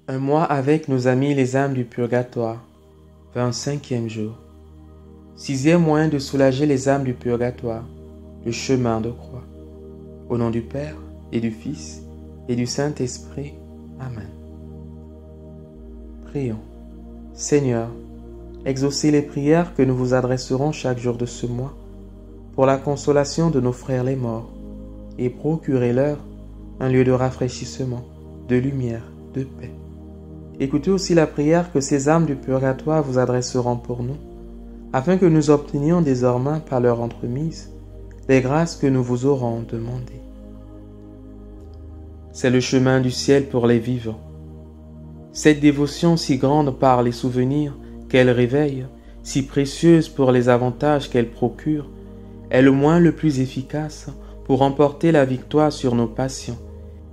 Un mois avec nos amis les âmes du purgatoire. 25e jour. 6e moyen de soulager les âmes du purgatoire. Le chemin de croix. Au nom du Père, et du Fils, et du Saint-Esprit. Amen. Prions. Seigneur, exaucez les prières que nous vous adresserons chaque jour de ce mois pour la consolation de nos frères les morts, et procurez-leur un lieu de rafraîchissement, de lumière, de paix. Écoutez aussi la prière que ces âmes du purgatoire vous adresseront pour nous, afin que nous obtenions désormais par leur entremise les grâces que nous vous aurons demandées. C'est le chemin du ciel pour les vivants. Cette dévotion si grande par les souvenirs qu'elle réveille, si précieuse pour les avantages qu'elle procure, est le moyen le plus efficace pour remporter la victoire sur nos passions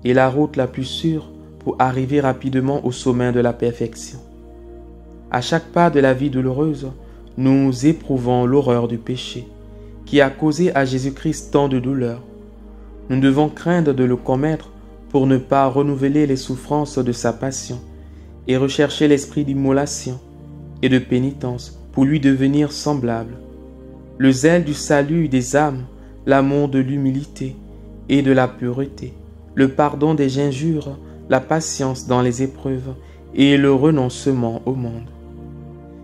et la route la plus sûre pour arriver rapidement au sommet de la perfection. À chaque pas de la vie douloureuse, nous éprouvons l'horreur du péché, qui a causé à Jésus-Christ tant de douleurs. Nous devons craindre de le commettre pour ne pas renouveler les souffrances de sa passion et rechercher l'esprit d'immolation et de pénitence pour lui devenir semblable. Le zèle du salut des âmes, l'amour de l'humilité et de la pureté, le pardon des injures, la patience dans les épreuves et le renoncement au monde.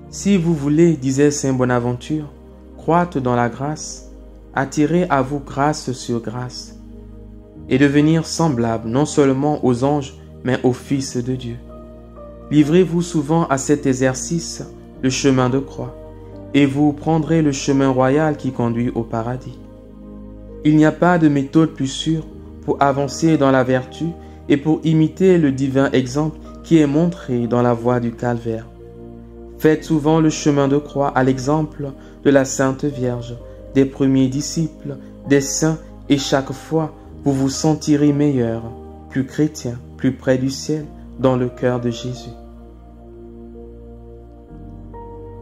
Si vous voulez, disait saint Bonaventure, croître dans la grâce, attirez à vous grâce sur grâce, et devenir semblable non seulement aux anges, mais au Fils de Dieu. Livrez-vous souvent à cet exercice, le chemin de croix, et vous prendrez le chemin royal qui conduit au paradis. Il n'y a pas de méthode plus sûre pour avancer dans la vertu et pour imiter le divin exemple qui est montré dans la voie du calvaire. Faites souvent le chemin de croix à l'exemple de la Sainte Vierge, des premiers disciples, des saints, et chaque fois vous vous sentirez meilleur, plus chrétien, plus près du ciel, dans le cœur de Jésus.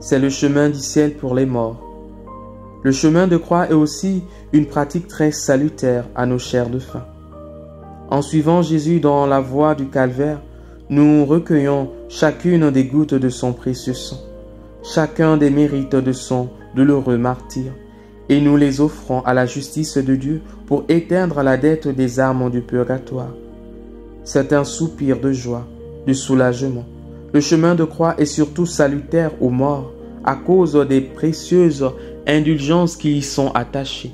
C'est le chemin du ciel pour les morts. Le chemin de croix est aussi une pratique très salutaire à nos chairs de faim. En suivant Jésus dans la voie du calvaire, nous recueillons chacune des gouttes de son précieux sang, chacun des mérites de son douloureux martyr, et nous les offrons à la justice de Dieu pour éteindre la dette des âmes du purgatoire. C'est un soupir de joie, de soulagement. Le chemin de croix est surtout salutaire aux morts à cause des précieuses indulgences qui y sont attachées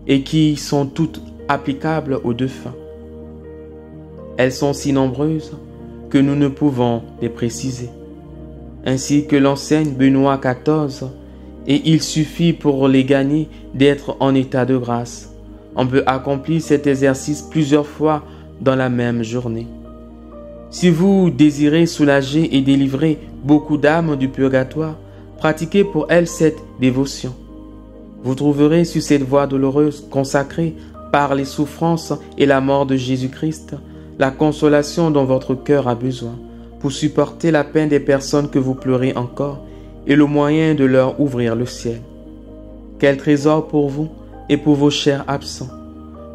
et qui sont toutes applicables aux défunts. Elles sont si nombreuses que nous ne pouvons les préciser. Ainsi que l'enseigne Benoît XIV, et il suffit pour les gagner d'être en état de grâce. On peut accomplir cet exercice plusieurs fois dans la même journée. Si vous désirez soulager et délivrer beaucoup d'âmes du purgatoire, pratiquez pour elles cette dévotion. Vous trouverez sur cette voie douloureuse consacrée par les souffrances et la mort de Jésus-Christ la consolation dont votre cœur a besoin pour supporter la peine des personnes que vous pleurez encore et le moyen de leur ouvrir le ciel. Quel trésor pour vous et pour vos chers absents.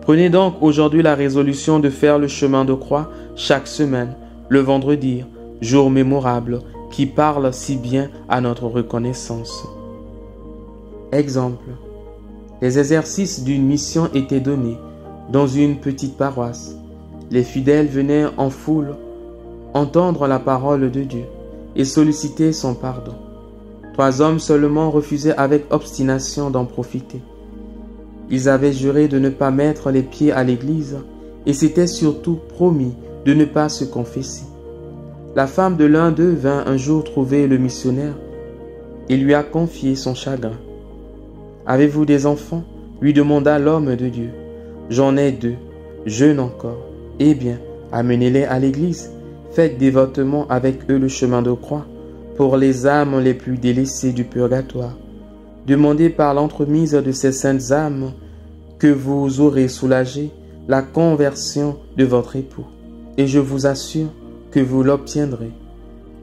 Prenez donc aujourd'hui la résolution de faire le chemin de croix chaque semaine, le vendredi, jour mémorable qui parle si bien à notre reconnaissance. Exemple. Les exercices d'une mission étaient donnés dans une petite paroisse. Les fidèles venaient en foule entendre la parole de Dieu et solliciter son pardon. 3 hommes seulement refusaient avec obstination d'en profiter. Ils avaient juré de ne pas mettre les pieds à l'église et s'étaient surtout promis de ne pas se confesser. La femme de l'un d'eux vint un jour trouver le missionnaire et lui a confié son chagrin. « Avez-vous des enfants ?» lui demanda l'homme de Dieu. « J'en ai 2, jeunes encore. » « Eh bien, amenez-les à l'église, faites dévotement avec eux le chemin de croix pour les âmes les plus délaissées du purgatoire. Demandez par l'entremise de ces saintes âmes que vous aurez soulagé la conversion de votre époux, et je vous assure que vous l'obtiendrez.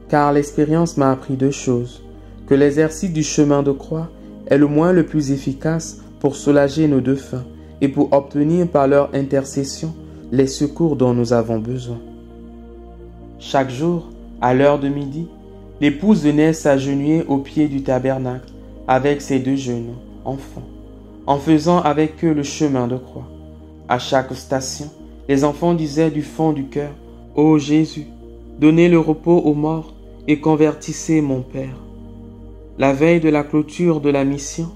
Car l'expérience m'a appris 2 choses, que l'exercice du chemin de croix est le moyen le plus efficace pour soulager nos défunts et pour obtenir par leur intercession les secours dont nous avons besoin. Chaque jour, à l'heure de midi, l'épouse venait s'agenouiller au pied du tabernacle avec ses 2 jeunes enfants, en faisant avec eux le chemin de croix. À chaque station, les enfants disaient du fond du cœur, « Ô Jésus, donnez le repos aux morts et convertissez mon Père. » La veille de la clôture de la mission,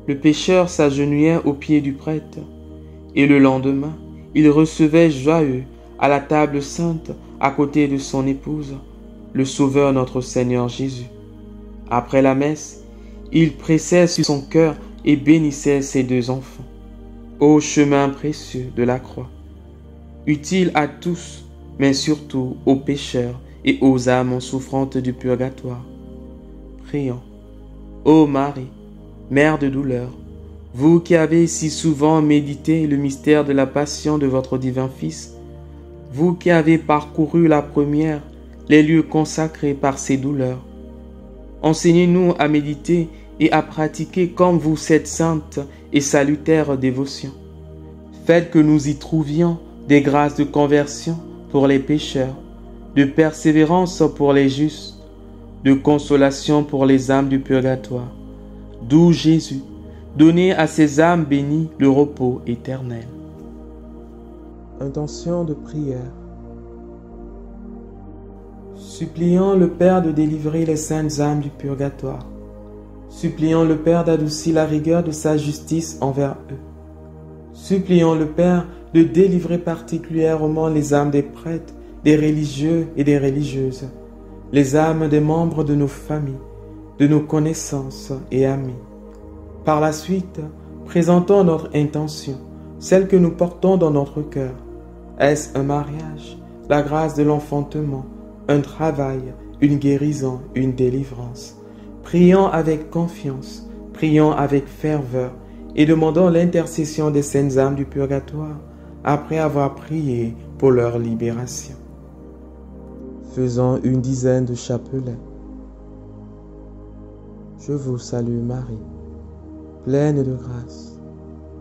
le pécheur s'agenouillait au pied du prêtre, et le lendemain, il recevait joyeux à la table sainte à côté de son épouse, le Sauveur notre Seigneur Jésus. Après la messe, il pressait sur son cœur et bénissait ses 2 enfants. Ô chemin précieux de la croix, utile à tous, mais surtout aux pécheurs et aux âmes souffrantes du purgatoire. Prions. Ô Marie, Mère de douleur, vous qui avez si souvent médité le mystère de la passion de votre divin Fils, vous qui avez parcouru la première, les lieux consacrés par ces douleurs, enseignez-nous à méditer et à pratiquer comme vous cette sainte et salutaire dévotion. Faites que nous y trouvions des grâces de conversion pour les pécheurs, de persévérance pour les justes, de consolation pour les âmes du purgatoire. D'où Jésus, donnez à ces âmes bénies le repos éternel. Intention de prière. Supplions le Père de délivrer les saintes âmes du purgatoire. Supplions le Père d'adoucir la rigueur de sa justice envers eux. Supplions le Père de délivrer particulièrement les âmes des prêtres, des religieux et des religieuses, les âmes des membres de nos familles, de nos connaissances et amis. Par la suite, présentons notre intention, celle que nous portons dans notre cœur. Est-ce un mariage, la grâce de l'enfantement, un travail, une guérison, une délivrance? Prions avec confiance, prions avec ferveur et demandons l'intercession des saintes âmes du purgatoire après avoir prié pour leur libération. Faisons une dizaine de chapelets. Je vous salue Marie, pleine de grâce.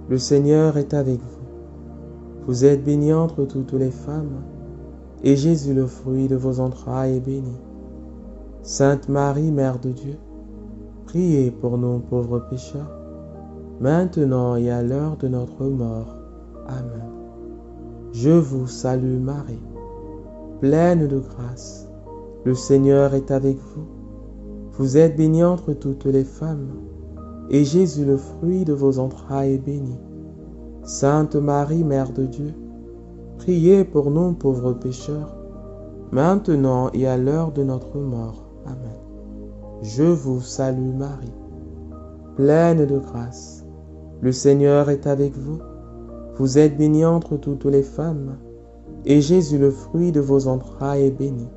Le Seigneur est avec vous. Vous êtes bénie entre toutes les femmes, et Jésus, le fruit de vos entrailles, est béni. Sainte Marie, Mère de Dieu, priez pour nous pauvres pécheurs, maintenant et à l'heure de notre mort. Amen. Je vous salue Marie, pleine de grâce. Le Seigneur est avec vous. Vous êtes bénie entre toutes les femmes, et Jésus, le fruit de vos entrailles, est béni. Sainte Marie, Mère de Dieu, priez pour nous pauvres pécheurs, maintenant et à l'heure de notre mort. Amen. Je vous salue Marie, pleine de grâce. Le Seigneur est avec vous. Vous êtes bénie entre toutes les femmes, et Jésus, le fruit de vos entrailles, est béni.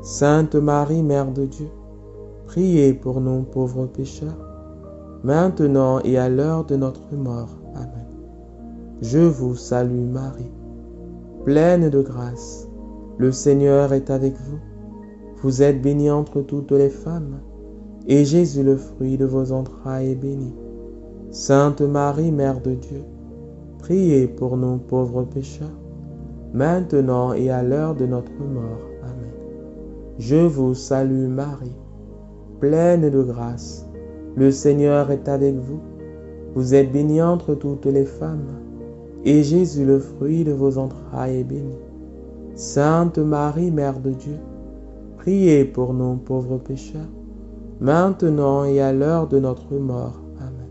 Sainte Marie, Mère de Dieu, priez pour nous pauvres pécheurs, maintenant et à l'heure de notre mort. Amen. Je vous salue Marie, pleine de grâce. Le Seigneur est avec vous. Vous êtes bénie entre toutes les femmes, et Jésus, le fruit de vos entrailles, est béni. Sainte Marie, Mère de Dieu, priez pour nous pauvres pécheurs, maintenant et à l'heure de notre mort. Amen. Je vous salue Marie, pleine de grâce. Le Seigneur est avec vous. Vous êtes bénie entre toutes les femmes, et Jésus, le fruit de vos entrailles, est béni. Sainte Marie, Mère de Dieu, priez pour nous pauvres pécheurs, maintenant et à l'heure de notre mort. Amen.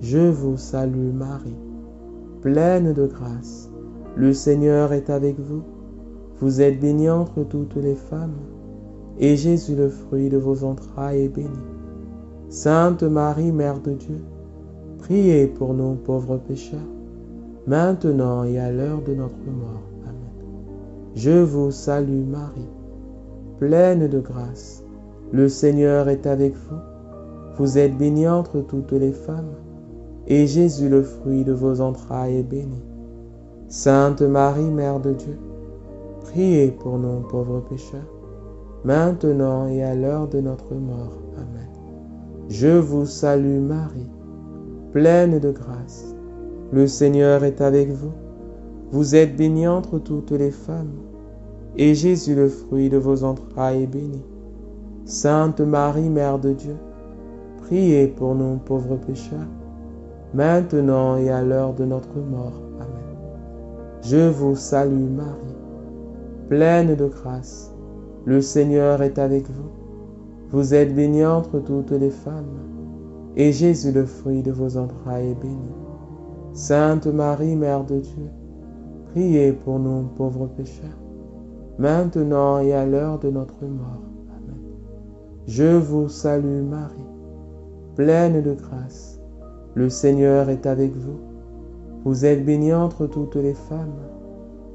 Je vous salue Marie, pleine de grâce. Le Seigneur est avec vous. Vous êtes bénie entre toutes les femmes, et Jésus, le fruit de vos entrailles, est béni. Sainte Marie, Mère de Dieu, priez pour nous pauvres pécheurs, maintenant et à l'heure de notre mort. Amen. Je vous salue Marie, pleine de grâce. Le Seigneur est avec vous. Vous êtes bénie entre toutes les femmes, et Jésus, le fruit de vos entrailles, est béni. Sainte Marie, Mère de Dieu, priez pour nous pauvres pécheurs, maintenant et à l'heure de notre mort. Amen. Je vous salue Marie, pleine de grâce. Le Seigneur est avec vous. Vous êtes bénie entre toutes les femmes, et Jésus, le fruit de vos entrailles, est béni. Sainte Marie, Mère de Dieu, priez pour nous pauvres pécheurs, maintenant et à l'heure de notre mort. Amen. Je vous salue Marie, pleine de grâce, le Seigneur est avec vous. Vous êtes bénie entre toutes les femmes, et Jésus, le fruit de vos entrailles, est béni. Sainte Marie, Mère de Dieu, priez pour nous pauvres pécheurs, maintenant et à l'heure de notre mort. Amen. Je vous salue Marie, pleine de grâce, le Seigneur est avec vous. Vous êtes bénie entre toutes les femmes,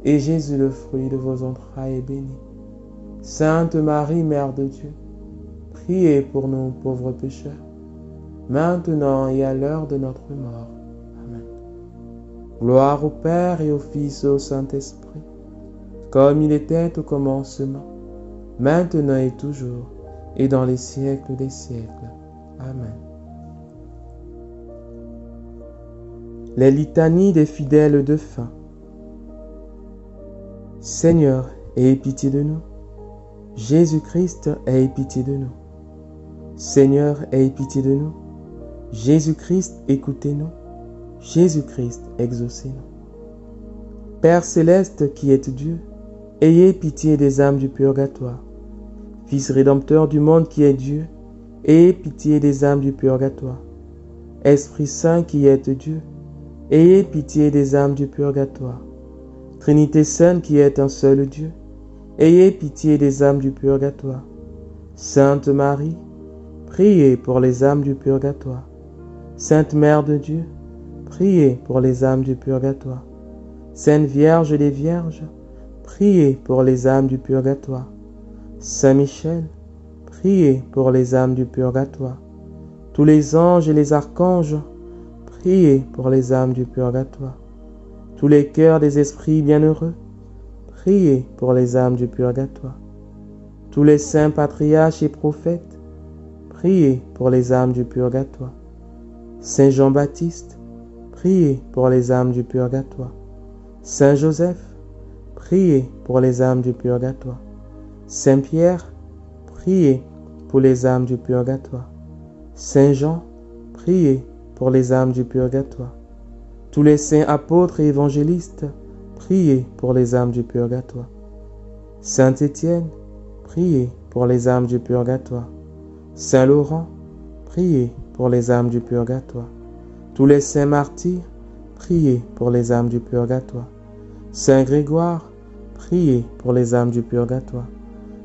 et Jésus, le fruit de vos entrailles, est béni. Sainte Marie, Mère de Dieu, priez pour nous pauvres pécheurs, maintenant et à l'heure de notre mort. Amen. Gloire au Père et au Fils et au Saint-Esprit, comme il était au commencement, maintenant et toujours, et dans les siècles des siècles. Amen. Les litanies des fidèles de fin. Seigneur, aie pitié de nous. Jésus-Christ, aie pitié de nous. Seigneur, aie pitié de nous. Jésus-Christ, écoutez-nous. Jésus-Christ, exaucez-nous. Père céleste qui êtes Dieu, ayez pitié des âmes du purgatoire. Fils rédempteur du monde qui est Dieu, ayez pitié des âmes du purgatoire. Esprit Saint qui êtes Dieu, ayez pitié des âmes du purgatoire. Trinité Sainte qui est un seul Dieu, ayez pitié des âmes du purgatoire. Sainte Marie, priez pour les âmes du purgatoire. Sainte Mère de Dieu, priez pour les âmes du purgatoire. Sainte Vierge des Vierges, priez pour les âmes du purgatoire. Saint Michel, priez pour les âmes du purgatoire. Tous les anges et les archanges, priez pour les âmes du purgatoire. Tous les cœurs des esprits bienheureux, priez pour les âmes du purgatoire. Tous les saints patriarches et prophètes, priez pour les âmes du purgatoire. Saint Jean-Baptiste, priez pour les âmes du purgatoire. Saint Joseph, priez pour les âmes du purgatoire. Saint Pierre, priez pour les âmes du purgatoire. Saint Jean, priez pour les âmes du purgatoire. Tous les saints apôtres et évangélistes, priez pour les âmes du purgatoire. Saint Étienne, priez pour les âmes du purgatoire. Saint Laurent, priez pour les âmes du purgatoire. Tous les saints martyrs, priez pour les âmes du purgatoire. Saint Grégoire, priez pour les âmes du purgatoire.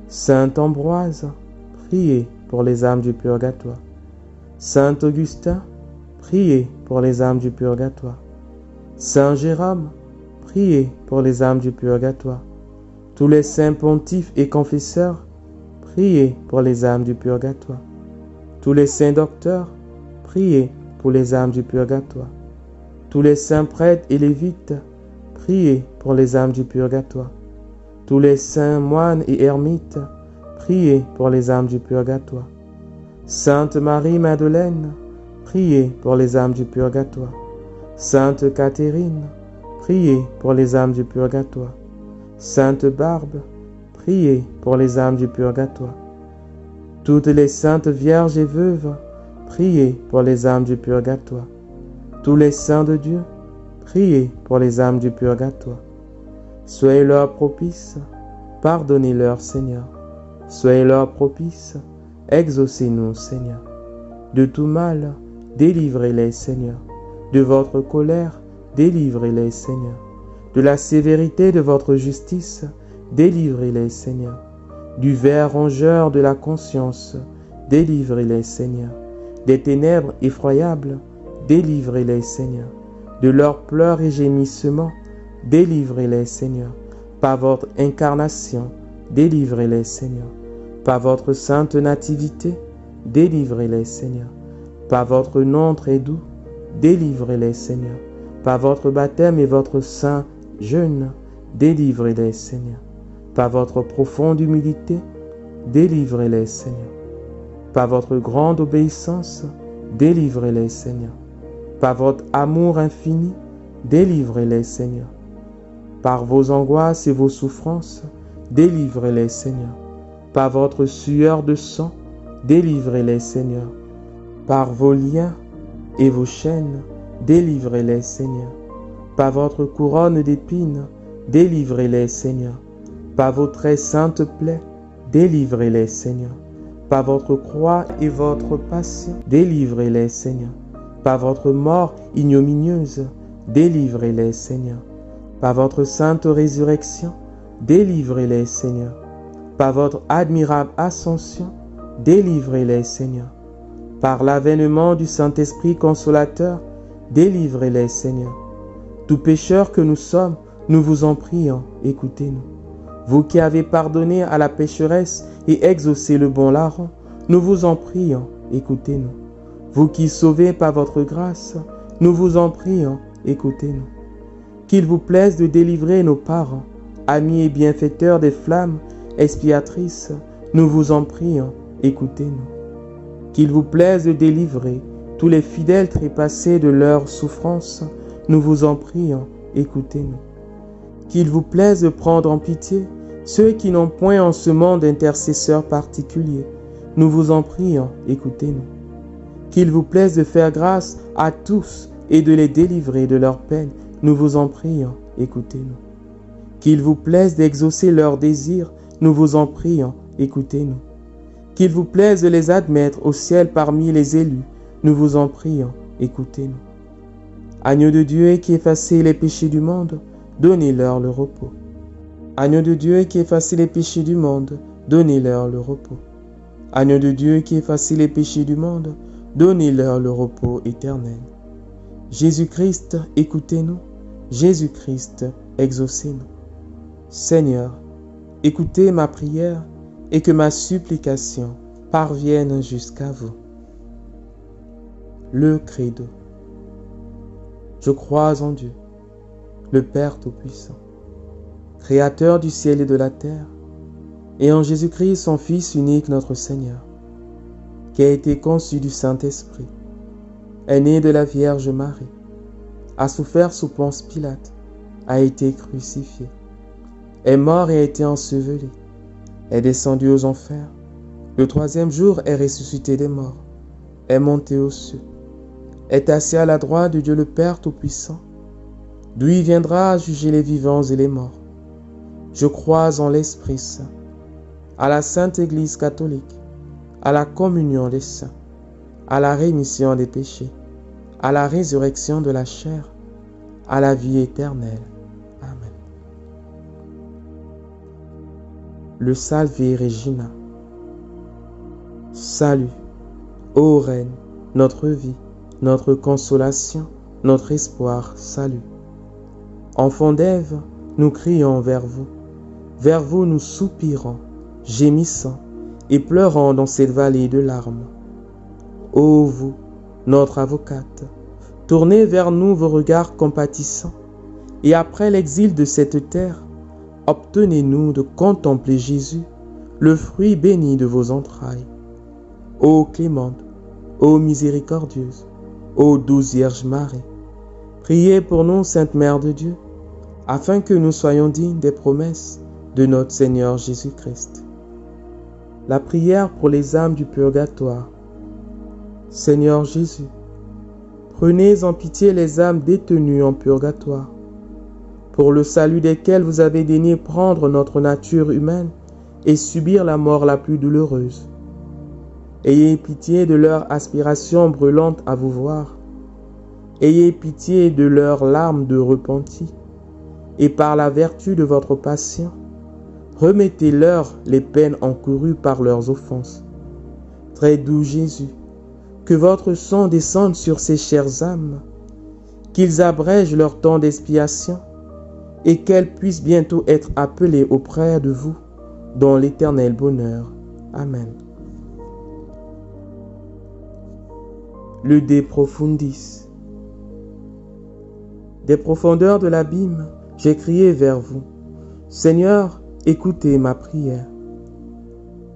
Saint Ambroise, priez pour les âmes du purgatoire. Saint Augustin, priez pour les âmes du purgatoire. Saint Jérôme, priez pour les âmes du purgatoire. Tous les saints pontifes et confesseurs, priez pour les âmes du purgatoire. Tous les saints docteurs, priez pour les âmes du purgatoire. Tous les saints prêtres et lévites, priez pour les âmes du purgatoire. Tous les saints moines et ermites, priez pour les âmes du purgatoire. Sainte Marie-Madeleine, priez pour les âmes du purgatoire. Sainte Catherine, priez pour les âmes du purgatoire. Sainte Barbe, priez pour les âmes du purgatoire. Toutes les saintes vierges et veuves, priez pour les âmes du purgatoire. Tous les saints de Dieu, priez pour les âmes du purgatoire. Soyez-leur propices, pardonnez-leur, Seigneur. Soyez-leur propices, exaucez-nous, Seigneur. De tout mal, délivrez-les, Seigneur. De votre colère, délivrez-les, Seigneur. De la sévérité de votre justice, délivrez-les, Seigneur. Du ver rongeur de la conscience, délivrez-les, Seigneur. Des ténèbres effroyables, délivrez-les, Seigneur. De leurs pleurs et gémissements, délivrez-les, Seigneur. Par votre incarnation, délivrez-les, Seigneur. Par votre sainte nativité, délivrez-les, Seigneur. Par votre nom très doux, délivrez-les, Seigneur. Par votre baptême et votre saint jeûne, délivrez-les, Seigneur. Par votre profonde humilité, délivrez-les, Seigneur. Par votre grande obéissance, délivrez-les, Seigneur. Par votre amour infini, délivrez-les, Seigneur. Par vos angoisses et vos souffrances, délivrez-les, Seigneur. Par votre sueur de sang, délivrez-les, Seigneur. Par vos liens et vos chaînes, délivrez-les, Seigneur. Par votre couronne d'épines, délivrez-les, Seigneur. Par vos très saintes plaies, délivrez-les, Seigneur. Par votre croix et votre passion, délivrez-les, Seigneur. Par votre mort ignominieuse, délivrez-les, Seigneur. Par votre sainte résurrection, délivrez-les, Seigneur. Par votre admirable ascension, délivrez-les, Seigneur. Par l'avènement du Saint-Esprit consolateur, délivrez-les, Seigneur. Tout pécheur que nous sommes, nous vous en prions, écoutez-nous. Vous qui avez pardonné à la pécheresse et exaucé le bon larron, nous vous en prions, écoutez-nous. Vous qui sauvez par votre grâce, nous vous en prions, écoutez-nous. Qu'il vous plaise de délivrer nos parents, amis et bienfaiteurs des flammes expiatrices, nous vous en prions, écoutez-nous. Qu'il vous plaise de délivrer tous les fidèles trépassés de leurs souffrances, nous vous en prions, écoutez-nous. Qu'il vous plaise de prendre en pitié ceux qui n'ont point en ce monde d'intercesseurs particuliers, nous vous en prions, écoutez-nous. Qu'il vous plaise de faire grâce à tous et de les délivrer de leurs peines, nous vous en prions, écoutez-nous. Qu'il vous plaise d'exaucer leurs désirs, nous vous en prions, écoutez-nous. Qu'il vous plaise de les admettre au ciel parmi les élus, nous vous en prions, écoutez-nous. Agneau de Dieu qui effacez les péchés du monde, donnez-leur le repos. Agneau de Dieu qui effacez les péchés du monde, donnez-leur le repos. Agneau de Dieu qui effacez les péchés du monde, donnez-leur le repos éternel. Jésus-Christ, écoutez-nous. Jésus-Christ, exaucez-nous. Seigneur, écoutez ma prière et que ma supplication parvienne jusqu'à vous. Le credo. Je crois en Dieu, le Père Tout-Puissant, Créateur du ciel et de la terre, et en Jésus-Christ, son Fils unique, notre Seigneur, qui a été conçu du Saint-Esprit, est né de la Vierge Marie, a souffert sous Ponce Pilate, a été crucifié, est mort et a été enseveli, est descendu aux enfers, le troisième jour est ressuscité des morts, est monté aux cieux, est assis à la droite de Dieu le Père Tout-Puissant, d'où il viendra juger les vivants et les morts. Je crois en l'Esprit Saint, à la Sainte Église catholique, à la communion des saints, à la rémission des péchés, à la résurrection de la chair, à la vie éternelle. Amen. Le Salve Regina. Salut, ô Reine, notre vie, notre consolation, notre espoir, salut. Enfants d'Ève, nous crions vers vous nous soupirons, gémissant et pleurant dans cette vallée de larmes. Ô vous, notre avocate, tournez vers nous vos regards compatissants, et après l'exil de cette terre, obtenez-nous de contempler Jésus, le fruit béni de vos entrailles. Ô clémente, ô miséricordieuse, ô douce Vierge Marie, priez pour nous, Sainte Mère de Dieu, afin que nous soyons dignes des promesses de notre Seigneur Jésus-Christ. La prière pour les âmes du purgatoire. Seigneur Jésus, prenez en pitié les âmes détenues en purgatoire, pour le salut desquelles vous avez daigné prendre notre nature humaine et subir la mort la plus douloureuse. Ayez pitié de leur aspiration brûlante à vous voir. Ayez pitié de leurs larmes de repenti, et par la vertu de votre passion, remettez-leur les peines encourues par leurs offenses. Très doux Jésus, que votre sang descende sur ces chères âmes, qu'ils abrègent leur temps d'expiation, et qu'elles puissent bientôt être appelées auprès de vous dans l'éternel bonheur. Amen. Le De Profundis. Des profondeurs de l'abîme, j'ai crié vers vous. Seigneur, écoutez ma prière.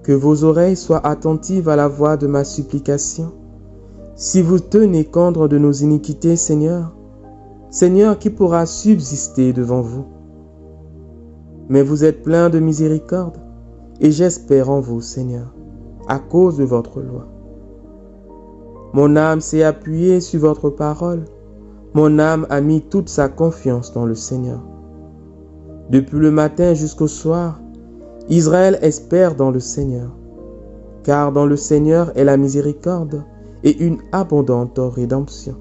Que vos oreilles soient attentives à la voix de ma supplication. Si vous tenez compte de nos iniquités, Seigneur, Seigneur, qui pourra subsister devant vous? Mais vous êtes plein de miséricorde, et j'espère en vous, Seigneur, à cause de votre loi. Mon âme s'est appuyée sur votre parole. Mon âme a mis toute sa confiance dans le Seigneur. Depuis le matin jusqu'au soir, Israël espère dans le Seigneur, car dans le Seigneur est la miséricorde et une abondante rédemption.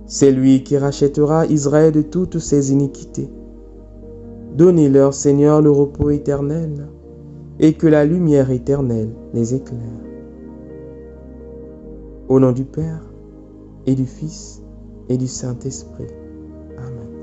C'est lui qui rachètera Israël de toutes ses iniquités. Donnez-leur, Seigneur, le repos éternel, et que la lumière éternelle les éclaire. Au nom du Père, et du Fils, et du Saint-Esprit. Amen.